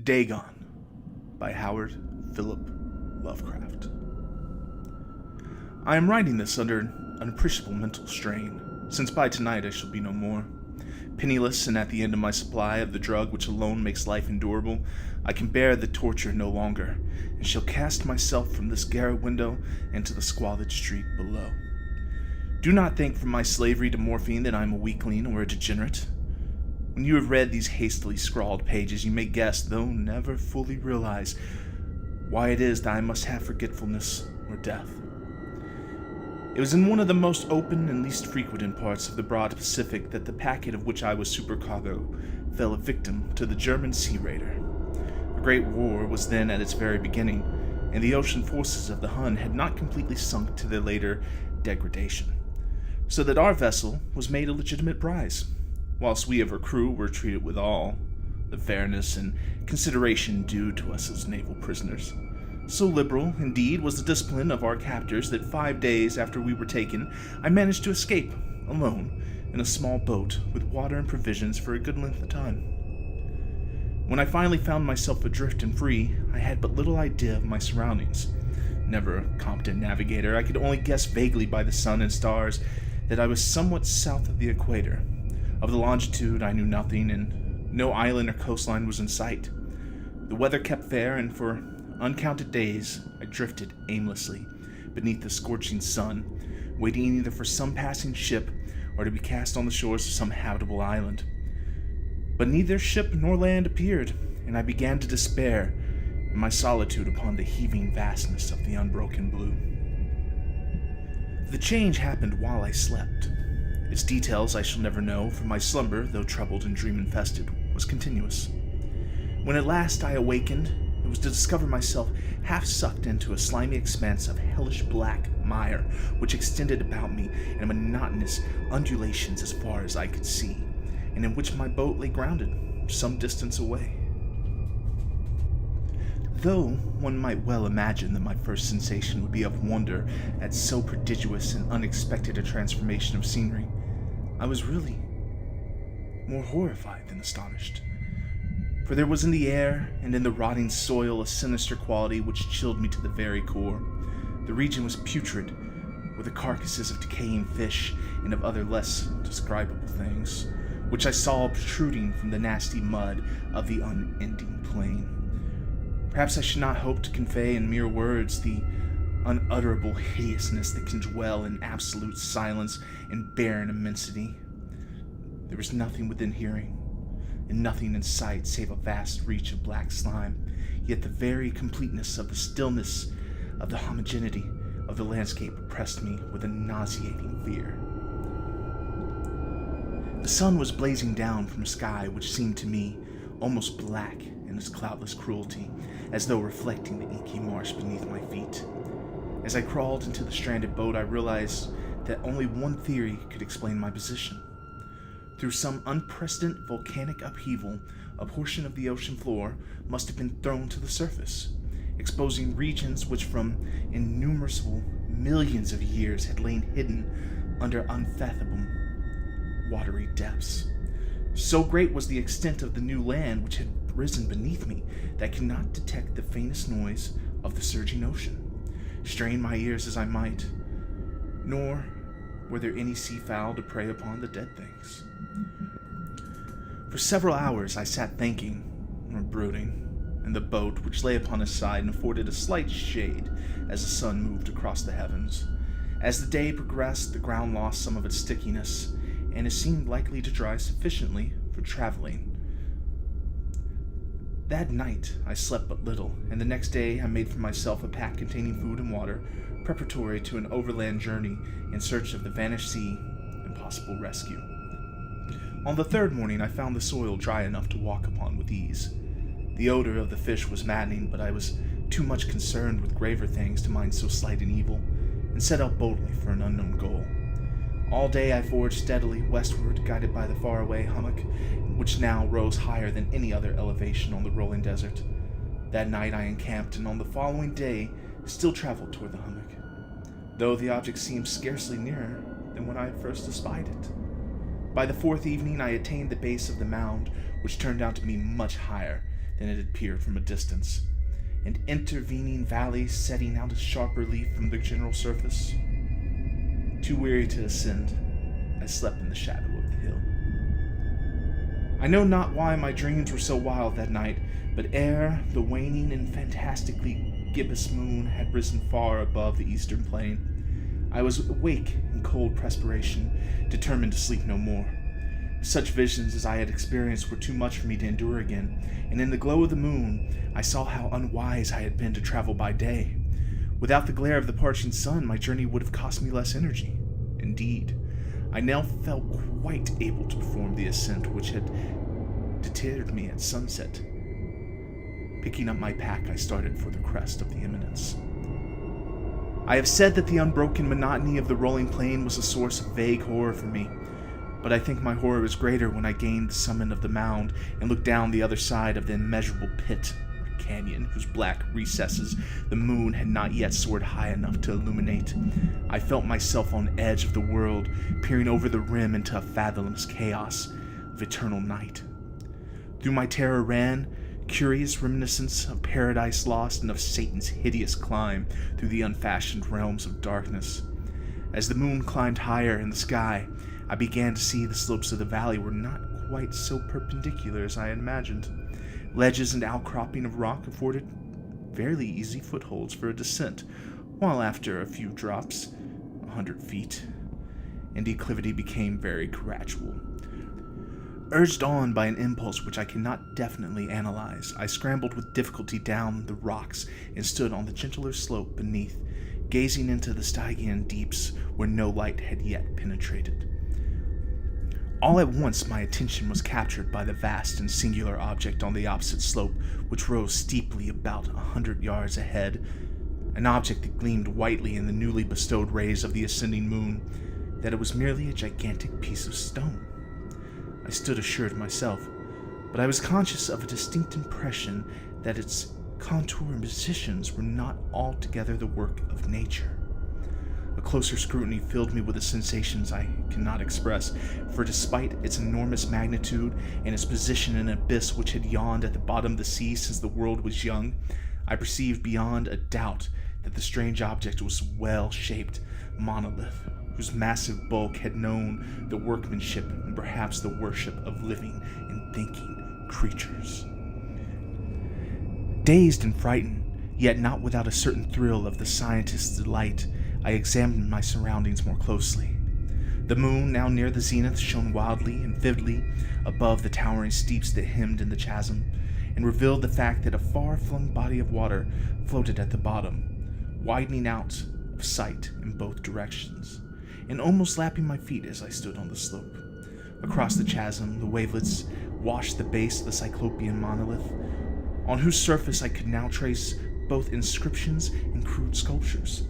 Dagon by Howard Philip Lovecraft. I am writing this under an appreciable mental strain, since by tonight I shall be no more. Penniless and at the end of my supply of the drug which alone makes life endurable, I can bear the torture no longer, and shall cast myself from this garret window into the squalid street below. Do not think from my slavery to morphine that I am a weakling or a degenerate. When you have read these hastily scrawled pages, you may guess, though never fully realize, why it is that I must have forgetfulness or death. It was in one of the most open and least frequented parts of the broad Pacific that the packet of which I was supercargo fell a victim to the German sea raider. A great war was then at its very beginning, and the ocean forces of the Hun had not completely sunk to their later degradation, so that our vessel was made a legitimate prize, whilst we of her crew were treated with all the fairness and consideration due to us as naval prisoners. So liberal, indeed, was the discipline of our captors that 5 days after we were taken, I managed to escape, alone, in a small boat with water and provisions for a good length of time. When I finally found myself adrift and free, I had but little idea of my surroundings. Never a competent navigator, I could only guess vaguely by the sun and stars that I was somewhat south of the equator. Of the longitude I knew nothing, and no island or coastline was in sight. The weather kept fair, and for uncounted days I drifted aimlessly beneath the scorching sun, waiting either for some passing ship or to be cast on the shores of some habitable island. But neither ship nor land appeared, and I began to despair in my solitude upon the heaving vastness of the unbroken blue. The change happened while I slept. Its details I shall never know, for my slumber, though troubled and dream-infested, was continuous. When at last I awakened, it was to discover myself half sucked into a slimy expanse of hellish black mire, which extended about me in monotonous undulations as far as I could see, and in which my boat lay grounded some distance away. Though one might well imagine that my first sensation would be of wonder at so prodigious and unexpected a transformation of scenery, I was really more horrified than astonished. For there was in the air and in the rotting soil a sinister quality which chilled me to the very core. The region was putrid, with the carcasses of decaying fish and of other less describable things, which I saw protruding from the nasty mud of the unending plain. Perhaps I should not hope to convey in mere words the unutterable hideousness that can dwell in absolute silence and barren immensity. There was nothing within hearing, and nothing in sight save a vast reach of black slime, yet the very completeness of the stillness, of the homogeneity of the landscape oppressed me with a nauseating fear. The sun was blazing down from a sky which seemed to me almost black in its cloudless cruelty, as though reflecting the inky marsh beneath my feet. As I crawled into the stranded boat, I realized that only one theory could explain my position. Through some unprecedented volcanic upheaval, a portion of the ocean floor must have been thrown to the surface, exposing regions which from innumerable millions of years had lain hidden under unfathomable watery depths. So great was the extent of the new land which had risen beneath me that I could not detect the faintest noise of the surging ocean, strain my ears as I might, nor were there any seafowl to prey upon the dead things. For several hours I sat thinking, or brooding, in the boat which lay upon its side and afforded a slight shade as the sun moved across the heavens. As the day progressed, the ground lost some of its stickiness, and it seemed likely to dry sufficiently for traveling. That night I slept but little, and the next day I made for myself a pack containing food and water, preparatory to an overland journey in search of the vanished sea and possible rescue. On the third morning I found the soil dry enough to walk upon with ease. The odor of the fish was maddening, but I was too much concerned with graver things to mind so slight an evil, and set out boldly for an unknown goal. All day I forged steadily westward, guided by the faraway hummock, which now rose higher than any other elevation on the rolling desert. That night I encamped, and on the following day still traveled toward the hummock, though the object seemed scarcely nearer than when I had first espied it. By the fourth evening I attained the base of the mound, which turned out to be much higher than it appeared from a distance, an intervening valley setting out a sharp relief from the general surface. Too weary to ascend, I slept in the shadow of the hill. I know not why my dreams were so wild that night, but ere the waning and fantastically gibbous moon had risen far above the eastern plain, I was awake in cold perspiration, determined to sleep no more. Such visions as I had experienced were too much for me to endure again, and in the glow of the moon, I saw how unwise I had been to travel by day. Without the glare of the parching sun, my journey would have cost me less energy. Indeed, I now felt quite able to perform the ascent which had deterred me at sunset. Picking up my pack, I started for the crest of the eminence. I have said that the unbroken monotony of the rolling plain was a source of vague horror for me, but I think my horror was greater when I gained the summit of the mound and looked down the other side of the immeasurable pit or canyon whose black recesses the moon had not yet soared high enough to illuminate. I felt myself on the edge of the world, peering over the rim into a fathomless chaos of eternal night. Through my terror ran curious reminiscence of paradise lost and of Satan's hideous climb through the unfashioned realms of darkness. As the moon climbed higher in the sky, I began to see the slopes of the valley were not quite so perpendicular as I had imagined. Ledges and outcropping of rock afforded fairly easy footholds for a descent, while after a few drops, 100 feet, and declivity became very gradual. Urged on by an impulse which I cannot definitely analyze, I scrambled with difficulty down the rocks and stood on the gentler slope beneath, gazing into the Stygian deeps where no light had yet penetrated. All at once my attention was captured by the vast and singular object on the opposite slope, which rose steeply about 100 yards ahead, an object that gleamed whitely in the newly bestowed rays of the ascending moon, that it was merely a gigantic piece of stone. I stood assured myself, but I was conscious of a distinct impression that its contour and positions were not altogether the work of nature. A closer scrutiny filled me with the sensations I cannot express, for despite its enormous magnitude and its position in an abyss which had yawned at the bottom of the sea since the world was young, I perceived beyond a doubt that the strange object was a well-shaped monolith, whose massive bulk had known the workmanship and perhaps the worship of living and thinking creatures. Dazed and frightened, yet not without a certain thrill of the scientist's delight, I examined my surroundings more closely. The moon, now near the zenith, shone wildly and vividly above the towering steeps that hemmed in the chasm, and revealed the fact that a far-flung body of water floated at the bottom, widening out of sight in both directions, and almost lapping my feet as I stood on the slope. Across the chasm, the wavelets washed the base of the cyclopean monolith, on whose surface I could now trace both inscriptions and crude sculptures.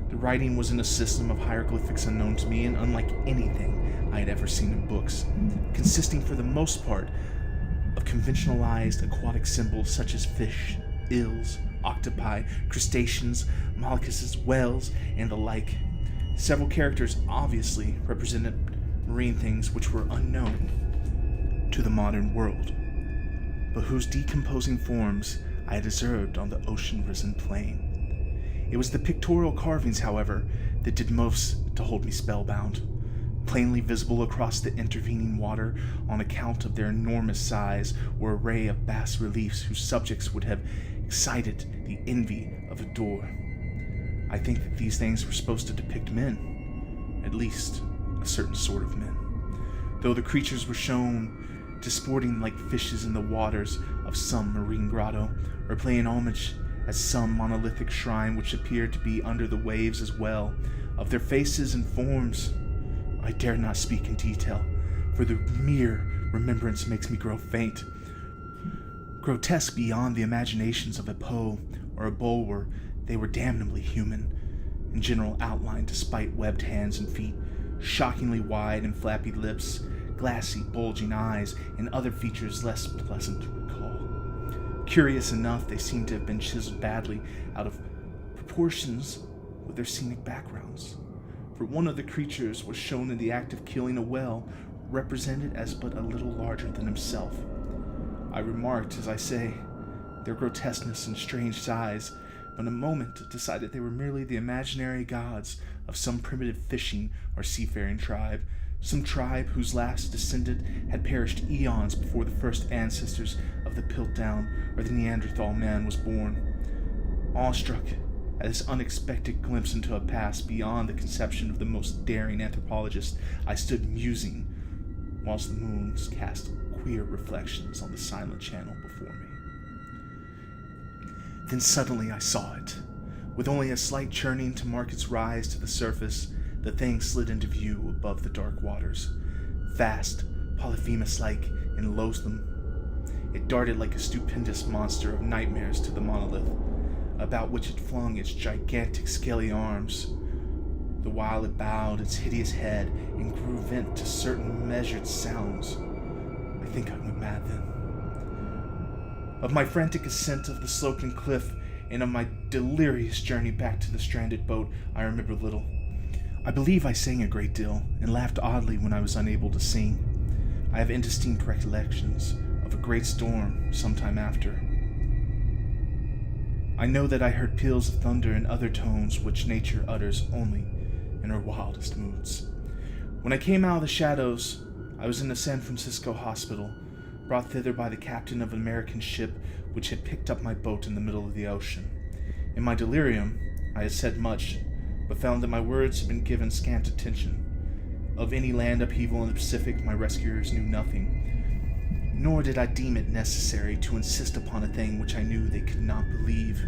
The writing was in a system of hieroglyphics unknown to me and unlike anything I had ever seen in books, consisting for the most part of conventionalized aquatic symbols such as fish, eels, octopi, crustaceans, molluscs, whales, and the like. Several characters obviously represented marine things which were unknown to the modern world, but whose decomposing forms I had observed on the ocean-risen plain. It was the pictorial carvings, however, that did most to hold me spellbound. Plainly visible across the intervening water on account of their enormous size were an array of bas-reliefs whose subjects would have excited the envy of a Dor. I think that these things were supposed to depict men, at least a certain sort of men, though the creatures were shown disporting like fishes in the waters of some marine grotto, or playing homage at some monolithic shrine which appeared to be under the waves as well. Of their faces and forms I dare not speak in detail, for the mere remembrance makes me grow faint. Grotesque beyond the imaginations of a Poe or a Bulwer, they were damnably human in general outline, despite webbed hands and feet, shockingly wide and flappy lips, glassy, bulging eyes, and other features less pleasant to recall. Curious enough, they seemed to have been chiseled badly out of proportions with their scenic backgrounds, for one of the creatures was shown in the act of killing a whale, represented as but a little larger than himself. I remarked, as I say, their grotesqueness and strange size, but in a moment decided they were merely the imaginary gods of some primitive fishing or seafaring tribe, some tribe whose last descendant had perished eons before the first ancestors of the Piltdown or the Neanderthal man was born. Awestruck at this unexpected glimpse into a past beyond the conception of the most daring anthropologist, I stood musing, whilst the moons cast queer reflections on the silent channel before me. Then suddenly I saw it. With only a slight churning to mark its rise to the surface, the thing slid into view above the dark waters. Vast, Polyphemus-like, and loathsome, it darted like a stupendous monster of nightmares to the monolith, about which it flung its gigantic scaly arms, the while it bowed its hideous head and grew vent to certain measured sounds. I think I went mad then. Of my frantic ascent of the sloping cliff and of my delirious journey back to the stranded boat, I remember little. I believe I sang a great deal and laughed oddly when I was unable to sing. I have indistinct recollections of a great storm sometime after. I know that I heard peals of thunder and other tones which nature utters only in her wildest moods. When I came out of the shadows, I was in a San Francisco hospital, brought thither by the captain of an American ship which had picked up my boat in the middle of the ocean. In my delirium, I had said much, but found that my words had been given scant attention. Of any land upheaval in the Pacific, my rescuers knew nothing, nor did I deem it necessary to insist upon a thing which I knew they could not believe.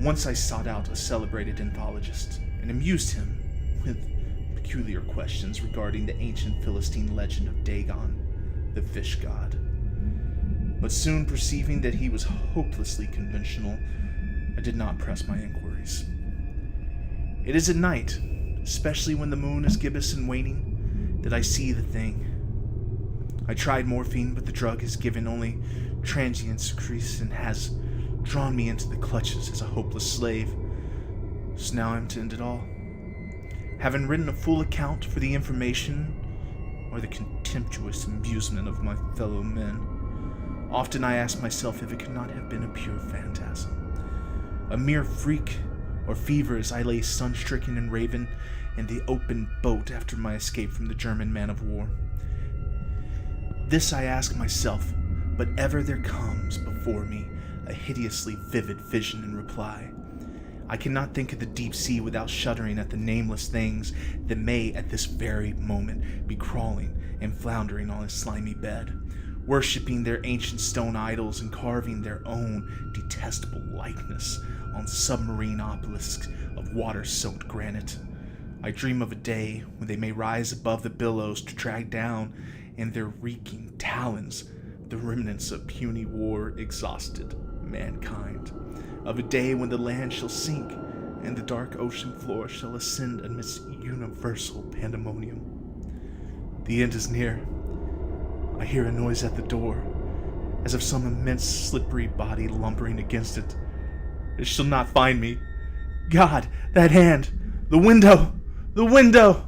Once I sought out a celebrated anthologist and amused him with peculiar questions regarding the ancient Philistine legend of Dagon, the fish god. But soon perceiving that he was hopelessly conventional, I did not press my inquiries. It is at night, especially when the moon is gibbous and waning, that I see the thing. I tried morphine, but the drug has given only transient secretion and has drawn me into the clutches as a hopeless slave. So now I am to end it all. Having written a full account for the information or the contemptuous amusement of my fellow men, often I ask myself if it could not have been a pure phantasm, a mere freak or fever as I lay sun-stricken and raven in the open boat after my escape from the German man-of-war. This I ask myself, but ever there comes before me a hideously vivid vision in reply. I cannot think of the deep sea without shuddering at the nameless things that may at this very moment be crawling and floundering on its slimy bed, worshipping their ancient stone idols and carving their own detestable likeness on submarine obelisks of water-soaked granite. I dream of a day when they may rise above the billows to drag down in their reeking talons the remnants of puny war exhausted mankind, of a day when the land shall sink and the dark ocean floor shall ascend amidst universal pandemonium. The end is near. I hear a noise at the door, as of some immense slippery body lumbering against it. It shall not find me. God, that hand! The window! The window!